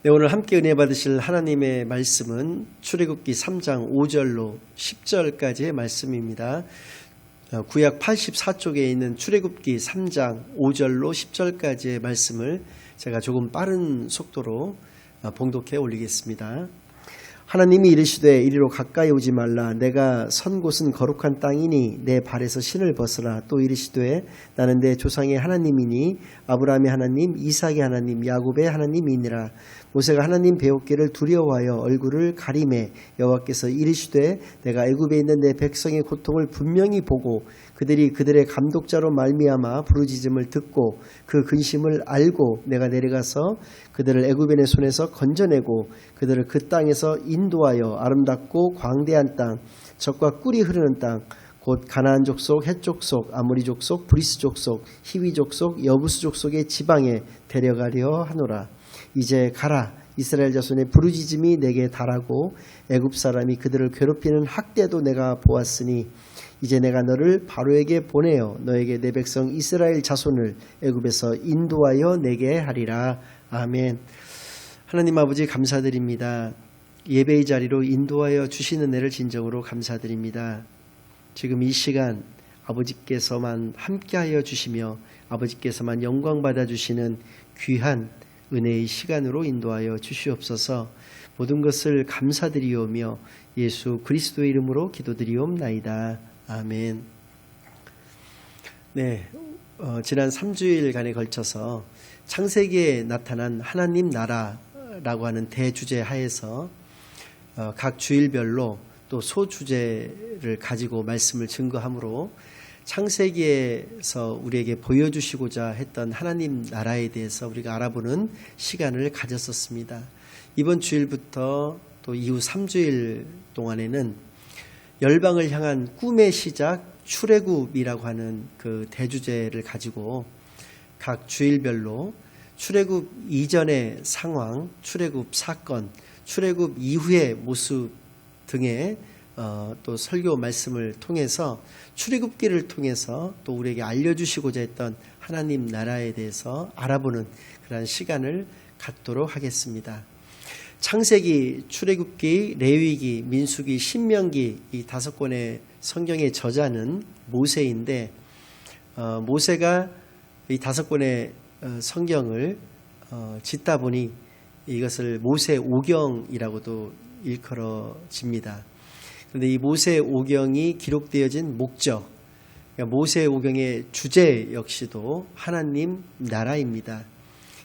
네, 오늘 함께 은혜 받으실 하나님의 말씀은 출애굽기 3장 5절로 10절까지의 말씀입니다. 구약 84쪽에 있는 출애굽기 3장 5절로 10절까지의 말씀을 제가 조금 빠른 속도로 봉독해 올리겠습니다. 하나님이 이르시되 이리로 가까이 오지 말라. 내가 선 곳은 거룩한 땅이니 내 발에서 신을 벗으라. 또 이르시되 나는 내 조상의 하나님이니 아브라함의 하나님, 이삭의 하나님, 야곱의 하나님이니라. 모세가 하나님 배웠기를 두려워하여 얼굴을 가리매 여호와께서 이르시되 내가 애굽에 있는 내 백성의 고통을 분명히 보고 그들이 그들의 감독자로 말미암아 부르짖음을 듣고 그 근심을 알고 내가 내려가서 그들을 애굽인의 손에서 건져내고 그들을 그 땅에서 인도하여 아름답고 광대한 땅, 젖과 꿀이 흐르는 땅, 곧 가나안 족속, 헷 족속, 아모리 족속, 브리스 족속, 히위 족속, 여부스 족속의 지방에 데려가려 하노라. 이제 가라. 이스라엘 자손의 부르짖음이 내게 달하고 애굽 사람이 그들을 괴롭히는 학대도 내가 보았으니 이제 내가 너를 바로에게 보내어 너에게 내 백성 이스라엘 자손을 애굽에서 인도하여 내게 하리라. 아멘. 하나님 아버지 감사드립니다. 예배의 자리로 인도하여 주시는 은혜를 진정으로 감사드립니다. 지금 이 시간 아버지께서만 함께하여 주시며 아버지께서만 영광 받아주시는 귀한 은혜의 시간으로 인도하여 주시옵소서. 모든 것을 감사드리오며 예수 그리스도의 이름으로 기도드리옵나이다. 아멘. 네, 지난 3주일간에 걸쳐서 창세기에 나타난 하나님 나라라고 하는 대주제 하에서 각 주일별로 또 소주제를 가지고 말씀을 증거함으로 창세기에서 우리에게 보여주시고자 했던 하나님 나라에 대해서 우리가 알아보는 시간을 가졌었습니다. 이번 주일부터 또 이후 3주일 동안에는 열방을 향한 꿈의 시작 출애굽이라고 하는 그 대주제를 가지고 각 주일별로 출애굽 이전의 상황, 출애굽 사건, 출애굽 이후의 모습 등의 또 설교 말씀을 통해서 출애굽기를 통해서 또 우리에게 알려주시고자 했던 하나님 나라에 대해서 알아보는 그런 시간을 갖도록 하겠습니다. 창세기, 출애굽기, 레위기, 민수기, 신명기 이 5권의 성경의 저자는 모세인데 모세가 이 5권의 성경을 짓다 보니 이것을 모세 오경이라고도 일컬어집니다. 그런데 이 모세 오경이 기록되어진 목적, 그러니까 모세 오경의 주제 역시도 하나님 나라입니다.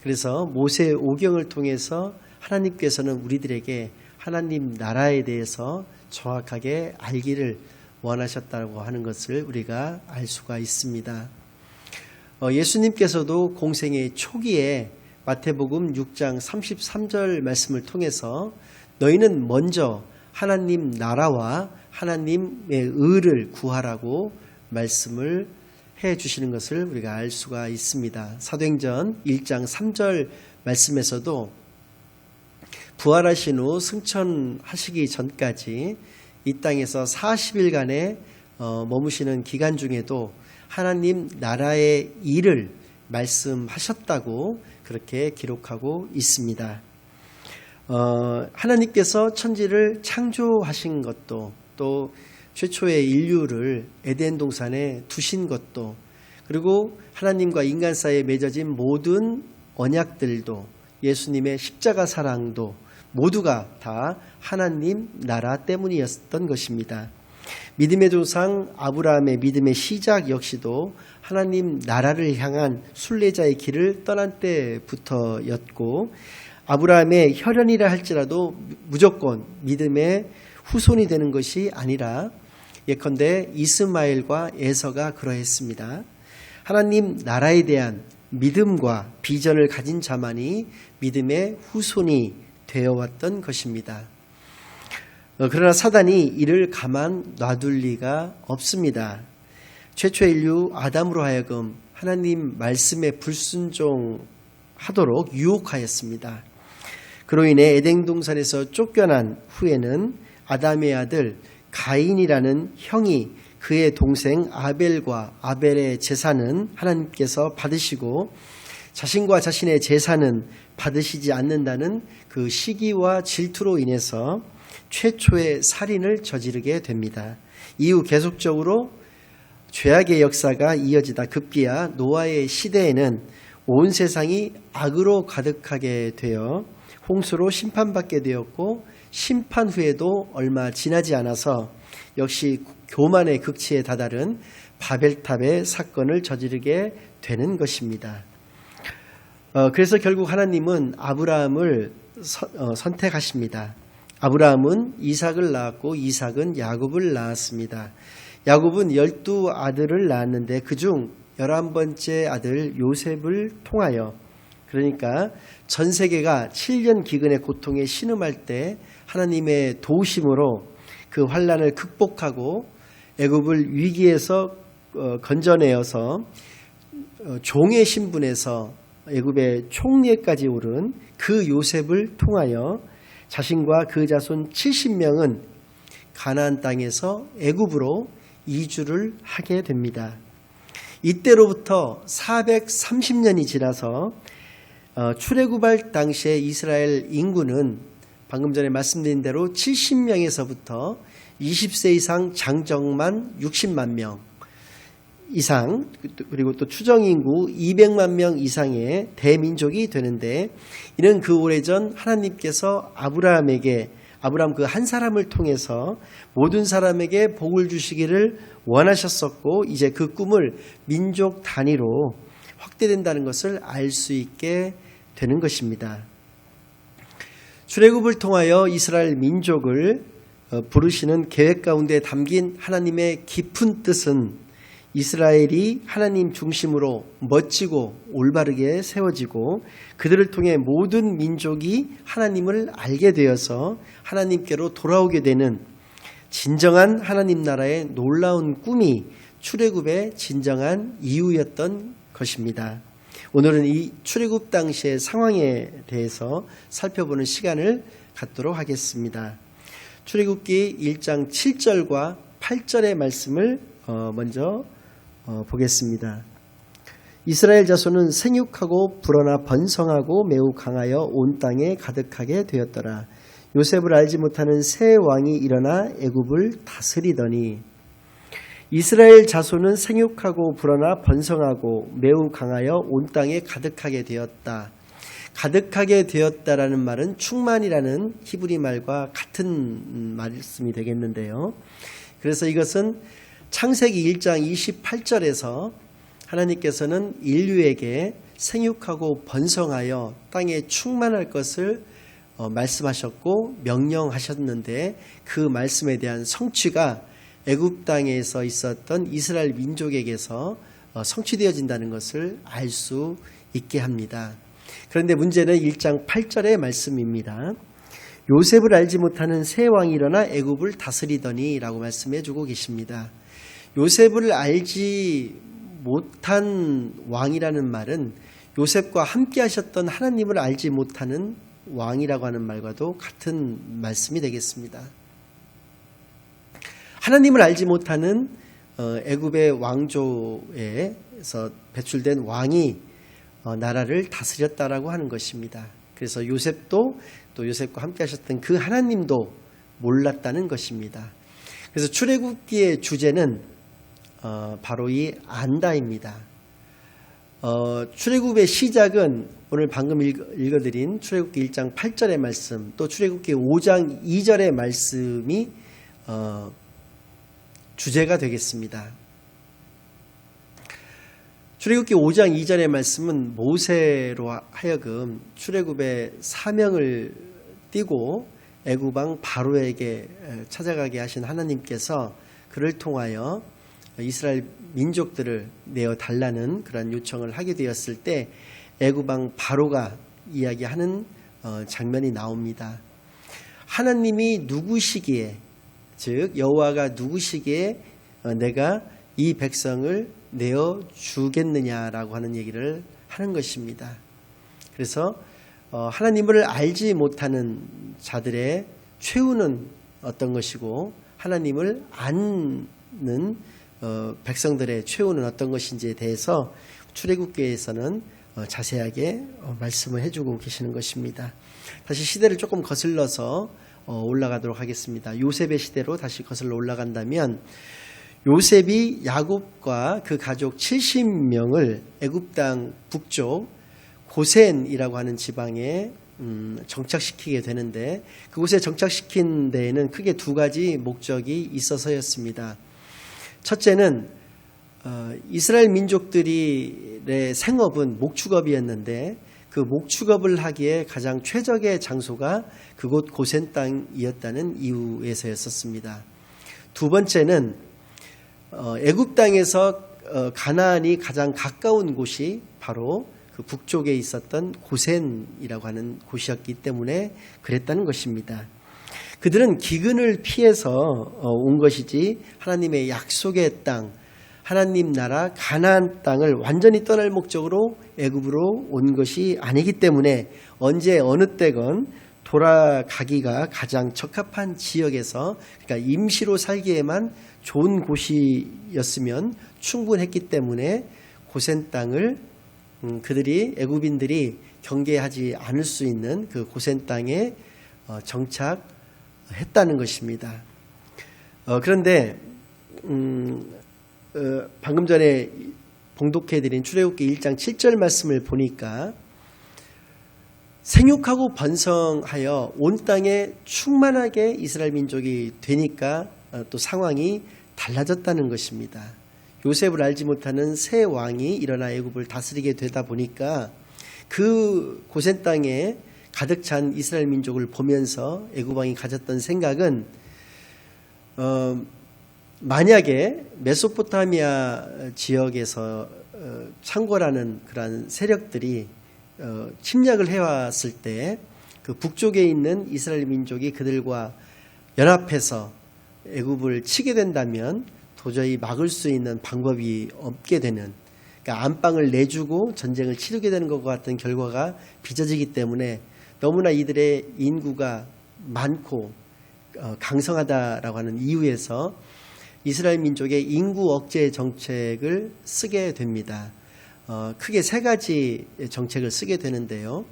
그래서 모세 오경을 통해서 하나님께서는 우리들에게 하나님 나라에 대해서 정확하게 알기를 원하셨다고 하는 것을 우리가 알 수가 있습니다. 예수님께서도 공생의 초기에 마태복음 6장 33절 말씀을 통해서 너희는 먼저 하나님 나라와 하나님의 의를 구하라고 말씀을 해 주시는 것을 우리가 알 수가 있습니다. 사도행전 1장 3절 말씀에서도 부활하신 후 승천하시기 전까지 이 땅에서 40일간의 머무시는 기간 중에도 하나님 나라의 일을 말씀하셨다고 그렇게 기록하고 있습니다. 하나님께서 천지를 창조하신 것도 또 최초의 인류를 에덴 동산에 두신 것도 그리고 하나님과 인간 사이에 맺어진 모든 언약들도 예수님의 십자가 사랑도 모두가 다 하나님 나라 때문이었던 것입니다. 믿음의 조상 아브라함의 믿음의 시작 역시도 하나님 나라를 향한 순례자의 길을 떠난 때부터였고 아브라함의 혈연이라 할지라도 무조건 믿음의 후손이 되는 것이 아니라 예컨대 이스마엘과 에서가 그러했습니다. 하나님 나라에 대한 믿음과 비전을 가진 자만이 믿음의 후손이 되어왔던 것입니다. 그러나 사단이 이를 가만 놔둘 리가 없습니다. 최초의 인류 아담으로 하여금 하나님 말씀에 불순종하도록 유혹하였습니다. 그로 인해 에덴 동산에서 쫓겨난 후에는 아담의 아들 가인이라는 형이 그의 동생 아벨과 아벨의 제사는 하나님께서 받으시고 자신과 자신의 재산은 받으시지 않는다는 그 시기와 질투로 인해서 최초의 살인을 저지르게 됩니다. 이후 계속적으로 죄악의 역사가 이어지다 급기야 노아의 시대에는 온 세상이 악으로 가득하게 되어 홍수로 심판받게 되었고, 심판 후에도 얼마 지나지 않아서 역시 교만의 극치에 다다른 바벨탑의 사건을 저지르게 되는 것입니다. 그래서 결국 하나님은 아브라함을 선택하십니다. 아브라함은 이삭을 낳았고 이삭은 야곱을 낳았습니다. 야곱은 12아들을 낳았는데 그중 11번째 아들 요셉을 통하여, 그러니까 전 세계가 7년 기근의 고통에 신음할 때 하나님의 도우심으로 그 환난을 극복하고 애굽을 위기에서 건져내어서 종의 신분에서 애굽의 총리에까지 오른 그 요셉을 통하여 자신과 그 자손 70명은 가나안 땅에서 애굽으로 이주를 하게 됩니다. 이때로부터 430년이 지나서 출애굽할 당시에 이스라엘 인구는 방금 전에 말씀드린 대로 70명에서부터 20세 이상 장정만 60만 명 이상, 그리고 또 추정인구 200만 명 이상의 대민족이 되는데, 이는 그 오래전 하나님께서 아브라함 그 한 사람을 통해서 모든 사람에게 복을 주시기를 원하셨었고, 이제 그 꿈을 민족 단위로 확대된다는 것을 알 수 있게 되는 것입니다. 출애굽을 통하여 이스라엘 민족을 부르시는 계획 가운데 담긴 하나님의 깊은 뜻은 이스라엘이 하나님 중심으로 멋지고 올바르게 세워지고 그들을 통해 모든 민족이 하나님을 알게 되어서 하나님께로 돌아오게 되는 진정한 하나님 나라의 놀라운 꿈이 출애굽의 진정한 이유였던 것입니다. 오늘은 이 출애굽 당시의 상황에 대해서 살펴보는 시간을 갖도록 하겠습니다. 출애굽기 1장 7절과 8절의 말씀을 먼저 보겠습니다. 이스라엘 자손은 생육하고 불어나 번성하고 매우 강하여 온 땅에 가득하게 되었더라. 요셉을 알지 못하는 새 왕이 일어나 애굽을 다스리더니, 이스라엘 자손은 생육하고 불어나 번성하고 매우 강하여 온 땅에 가득하게 되었다. 가득하게 되었다라는 말은 충만이라는 히브리 말과 같은 말씀이 되겠는데요. 그래서 이것은 창세기 1장 28절에서 하나님께서는 인류에게 생육하고 번성하여 땅에 충만할 것을 말씀하셨고 명령하셨는데, 그 말씀에 대한 성취가 애굽 땅에서 있었던 이스라엘 민족에게서 성취되어진다는 것을 알 수 있게 합니다. 그런데 문제는 1장 8절의 말씀입니다. 요셉을 알지 못하는 새 왕이 일어나 애굽을 다스리더니 라고 말씀해 주고 계십니다. 요셉을 알지 못한 왕이라는 말은 요셉과 함께 하셨던 하나님을 알지 못하는 왕이라고 하는 말과도 같은 말씀이 되겠습니다. 하나님을 알지 못하는 애굽의 왕조에서 배출된 왕이 나라를 다스렸다라고 하는 것입니다. 그래서 요셉도 또 요셉과 함께 하셨던 그 하나님도 몰랐다는 것입니다. 그래서 출애굽기의 주제는 바로 이 안다입니다. 출애굽의 시작은 오늘 방금 읽어드린 출애굽기 1장 8절의 말씀, 또 출애굽기 5장 2절의 말씀이 주제가 되겠습니다. 출애굽기 5장 2절의 말씀은 모세로 하여금 출애굽의 사명을 띠고 애굽 왕 바로에게 찾아가게 하신 하나님께서 그를 통하여 이스라엘 민족들을 내어 달라는 그런 요청을 하게 되었을 때 애굽 왕 바로가 이야기하는 장면이 나옵니다. 하나님이 누구시기에, 즉 여호와가 누구시기에 내가 이 백성을 내어 주겠느냐라고 하는 얘기를 하는 것입니다. 그래서 하나님을 알지 못하는 자들의 최후는 어떤 것이고 하나님을 아는 백성들의 최후는 어떤 것인지에 대해서 출애굽기에서는 자세하게 말씀을 해주고 계시는 것입니다. 다시 시대를 조금 거슬러서 올라가도록 하겠습니다. 요셉의 시대로 다시 거슬러 올라간다면 요셉이 야곱과 그 가족 70명을 애굽 땅 북쪽 고센이라고 하는 지방에 정착시키게 되는데, 그곳에 정착시킨 데에는 크게 두 가지 목적이 있어서였습니다. 첫째는 이스라엘 민족들의 생업은 목축업이었는데 그 목축업을 하기에 가장 최적의 장소가 그곳 고센 땅이었다는 이유에서였습니다. 두 번째는 애굽 땅에서 가나안이 가장 가까운 곳이 바로 그 북쪽에 있었던 고센이라고 하는 곳이었기 때문에 그랬다는 것입니다. 그들은 기근을 피해서 온 것이지 하나님의 약속의 땅, 하나님 나라 가나안 땅을 완전히 떠날 목적으로 애굽으로 온 것이 아니기 때문에 언제 어느 때건 돌아가기가 가장 적합한 지역에서, 그러니까 임시로 살기에만 좋은 곳이었으면 충분했기 때문에 고센 땅을 그들이 애굽인들이 경계하지 않을 수 있는 그 고센 땅에 정착했다는 것입니다. 그런데 방금 전에 봉독해드린 출애굽기 1장 7절 말씀을 보니까 생육하고 번성하여 온 땅에 충만하게 이스라엘 민족이 되니까 또 상황이 달라졌다는 것입니다. 요셉을 알지 못하는 새 왕이 일어나 애굽을 다스리게 되다 보니까 그 고센 땅에 가득 찬 이스라엘 민족을 보면서 애굽 왕이 가졌던 생각은 만약에 메소포타미아 지역에서 창궐하는 그러한 세력들이 침략을 해왔을 때 그 북쪽에 있는 이스라엘 민족이 그들과 연합해서 애굽을 치게 된다면 도저히 막을 수 있는 방법이 없게 되는, 그러니까 안방을 내주고 전쟁을 치르게 되는 것과 같은 결과가 빚어지기 때문에 너무나 이들의 인구가 많고 강성하다라고 하는 이유에서 이스라엘 민족의 인구 억제 정책을 쓰게 됩니다. 크게 세 가지 정책을 쓰게 되는데요.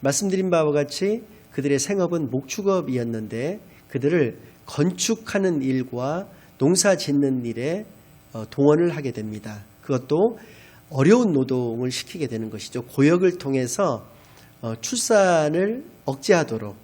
말씀드린 바와 같이 그들의 생업은 목축업이었는데 그들을 건축하는 일과 농사 짓는 일에 동원을 하게 됩니다. 그것도 어려운 노동을 시키게 되는 것이죠. 고역을 통해서 출산을 억제하도록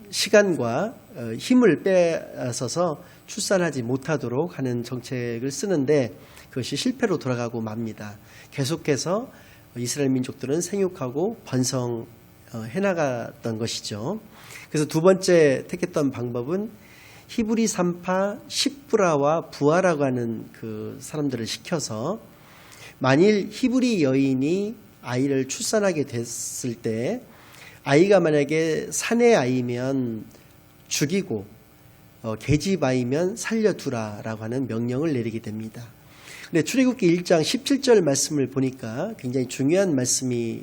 시간과 힘을 빼앗아서 출산하지 못하도록 하는 정책을 쓰는데 그것이 실패로 돌아가고 맙니다. 계속해서 이스라엘 민족들은 생육하고 번성해 나갔던 것이죠. 그래서 두 번째 택했던 방법은 히브리 산파 십브라와 부하라고 하는 그 사람들을 시켜서 만일 히브리 여인이 아이를 출산하게 됐을 때 아이가 만약에 사내 아이면 죽이고 계집 아이면 살려두라라고 하는 명령을 내리게 됩니다. 근데 출애굽기 1장 17절 말씀을 보니까 굉장히 중요한 말씀이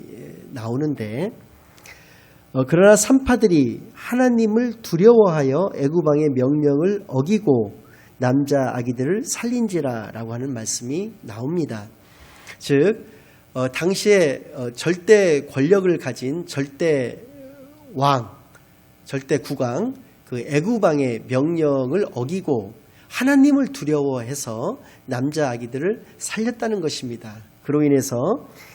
나오는데 그러나 산파들이 하나님을 두려워하여 애굽 왕의 명령을 어기고 남자 아기들을 살린지라라고 하는 말씀이 나옵니다. 즉 당시에 절대 권력을 가진 절대 왕, 절대 국왕, 그 애굽 왕의 명령을 어기고 하나님을 두려워해서 남자 아기들을 살렸다는 것입니다. 그로 인해서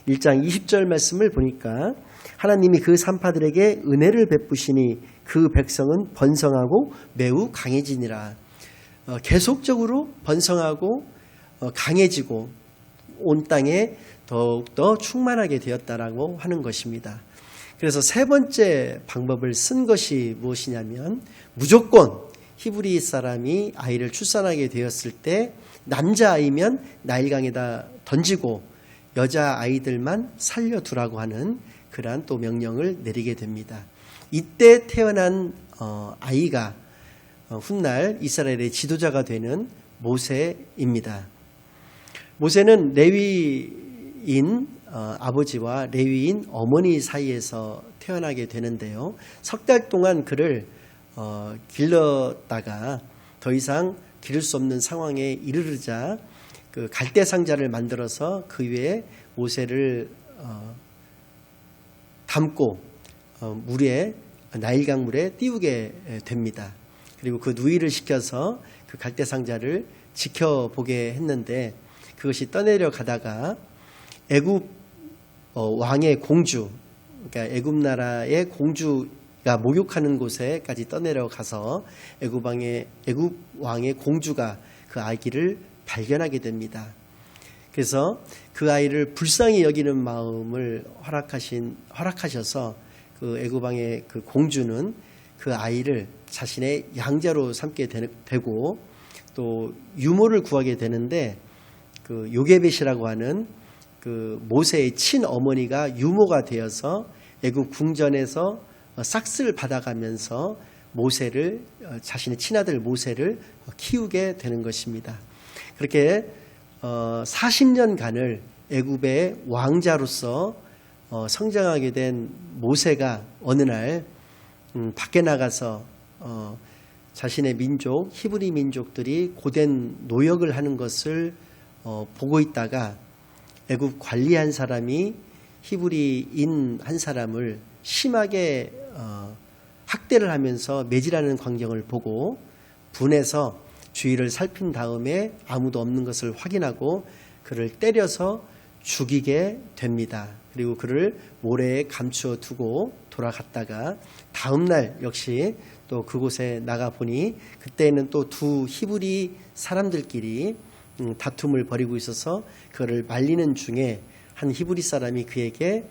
1장 20절 말씀을 보니까 하나님이 그 산파들에게 은혜를 베푸시니 그 백성은 번성하고 매우 강해지니라. 계속적으로 번성하고 강해지고 온 땅에 더욱더 충만하게 되었다라고 하는 것입니다. 그래서 세 번째 방법을 쓴 것이 무엇이냐면 무조건 히브리 사람이 아이를 출산하게 되었을 때 남자아이면 나일강에다 던지고 여자아이들만 살려두라고 하는 그러한 또 명령을 내리게 됩니다. 이때 태어난 아이가 훗날 이스라엘의 지도자가 되는 모세입니다. 모세는 레위인 아버지와 레위인 어머니 사이에서 태어나게 되는데요. 석 달 동안 그를 길렀다가 더 이상 기를 수 없는 상황에 이르르자 그 갈대 상자를 만들어서 그 위에 모세를 담고 물에 나일강 물에 띄우게 됩니다. 그리고 그 누이를 시켜서 그 갈대 상자를 지켜보게 했는데 그것이 떠내려 가다가 애굽 왕의 공주, 그러니까 애굽 나라의 공주가 목욕하는 곳에까지 떠내려 가서 애굽 왕의 공주가 그 아기를 발견하게 됩니다. 그래서 그 아이를 불쌍히 여기는 마음을 허락하셔서 그 애굽 왕의 그 공주는 그 아이를 자신의 양자로 삼게 되고 또 유모를 구하게 되는데 그 요게벳이라고 하는 그 모세의 친어머니가 유모가 되어서 애굽 궁전에서 싹스를 받아가면서 모세를 자신의 친아들 모세를 키우게 되는 것입니다. 그렇게 40년간을 애굽의 왕자로서 성장하게 된 모세가 어느 날 밖에 나가서 자신의 민족 히브리 민족들이 고된 노역을 하는 것을 보고 있다가 애굽 관리한 사람이 히브리인 한 사람을 심하게 학대를 하면서 매질하는 광경을 보고 분해서 주위를 살핀 다음에 아무도 없는 것을 확인하고 그를 때려서 죽이게 됩니다. 그리고 그를 모래에 감추어 두고 돌아갔다가 다음 날 역시 또 그곳에 나가 보니 그때는 또 두 히브리 사람들끼리 다툼을 벌이고 있어서 그를 말리는 중에 한 히브리 사람이 그에게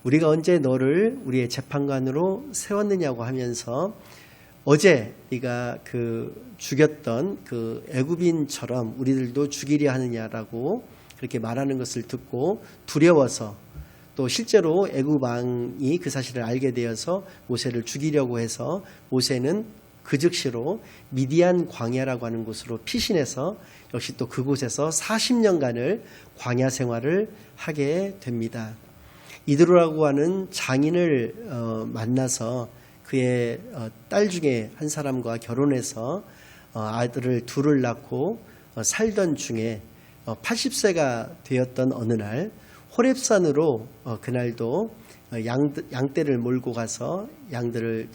우리가 언제 너를 우리의 재판관으로 세웠느냐고 하면서 어제 네가 그 죽였던 그 애굽인처럼 우리들도 죽이려 하느냐라고 그렇게 말하는 것을 듣고 두려워서 또 실제로 애굽 왕이 그 사실을 알게 되어서 모세를 죽이려고 해서 모세는 그 즉시로 미디안 광야라고 하는 곳으로 피신해서 역시 또 그곳에서 40년간을 광야 생활을 하게 됩니다. 이드로라고 하는 장인을 만나서 그의 딸 중에 한 사람과 결혼해서 아들을 둘을 낳고 살던 중에 80세가 되었던 어느 날 호렙산으로 그날도 양떼를 몰고 가서 양들을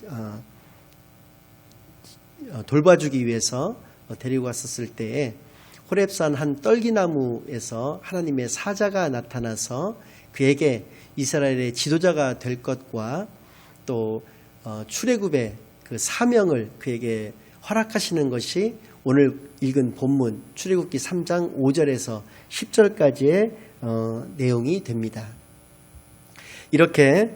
돌봐주기 위해서 데리고 갔었을 때에 호렙산 한 떨기나무에서 하나님의 사자가 나타나서 그에게 이스라엘의 지도자가 될 것과 또 출애굽의 그 사명을 그에게 허락하시는 것이 오늘 읽은 본문 출애굽기 3장 5절에서 10절까지의 내용이 됩니다. 이렇게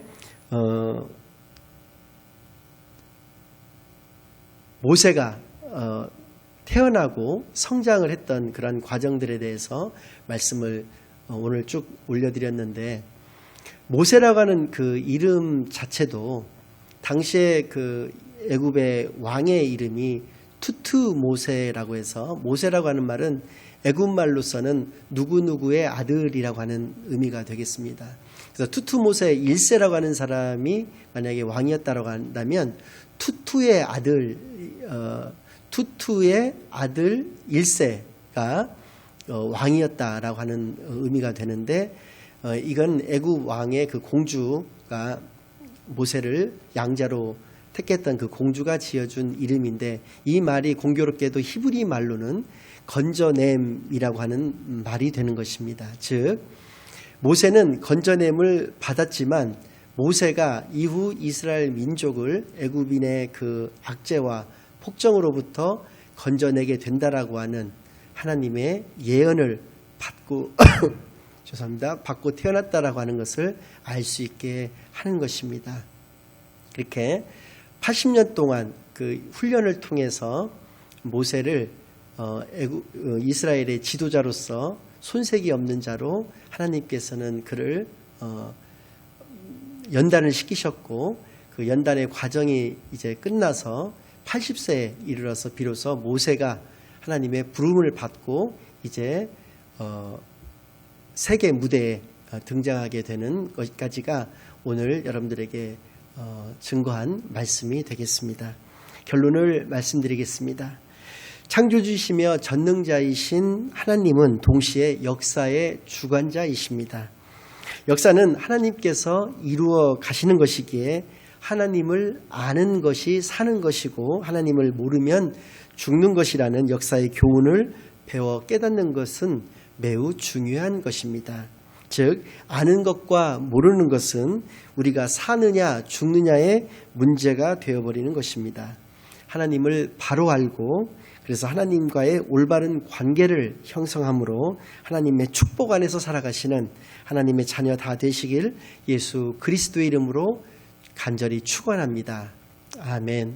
모세가 태어나고 성장을 했던 그런 과정들에 대해서 말씀을 오늘 쭉 올려드렸는데 모세라고 하는 그 이름 자체도 당시에 그 애굽의 왕의 이름이 투투 모세라고 해서 모세라고 하는 말은 애굽 말로서는 누구누구의 아들이라고 하는 의미가 되겠습니다. 그래서 투투 모세 1세라고 하는 사람이 만약에 왕이었다고 한다면 투투의 아들 1세가 왕이었다라고 하는 의미가 되는데 이건 애굽 왕의 그 공주가 모세를 양자로 택했던 그 공주가 지어준 이름인데 이 말이 공교롭게도 히브리 말로는 건져냄이라고 하는 말이 되는 것입니다. 즉 모세는 건져냄을 받았지만 모세가 이후 이스라엘 민족을 애굽인의 그 악재와 폭정으로부터 건져내게 된다라고 하는 하나님의 예언을 받고 받고 태어났다라고 하는 것을 알 수 있게 하는 것입니다. 이렇게 80년 동안 그 훈련을 통해서 모세를 이스라엘의 지도자로서 손색이 없는 자로 하나님께서는 그를 연단을 시키셨고 그 연단의 과정이 이제 끝나서 80세에 이르러서 비로소 모세가 하나님의 부름을 받고 이제 세계 무대에 등장하게 되는 것까지가 오늘 여러분들에게 증거한 말씀이 되겠습니다. 결론을 말씀드리겠습니다. 창조주이시며 전능자이신 하나님은 동시에 역사의 주관자이십니다. 역사는 하나님께서 이루어 가시는 것이기에 하나님을 아는 것이 사는 것이고 하나님을 모르면 죽는 것이라는 역사의 교훈을 배워 깨닫는 것은 매우 중요한 것입니다. 즉 아는 것과 모르는 것은 우리가 사느냐 죽느냐의 문제가 되어버리는 것입니다. 하나님을 바로 알고 그래서 하나님과의 올바른 관계를 형성함으로 하나님의 축복 안에서 살아가시는 하나님의 자녀 다 되시길 예수 그리스도의 이름으로 간절히 축원합니다. 아멘.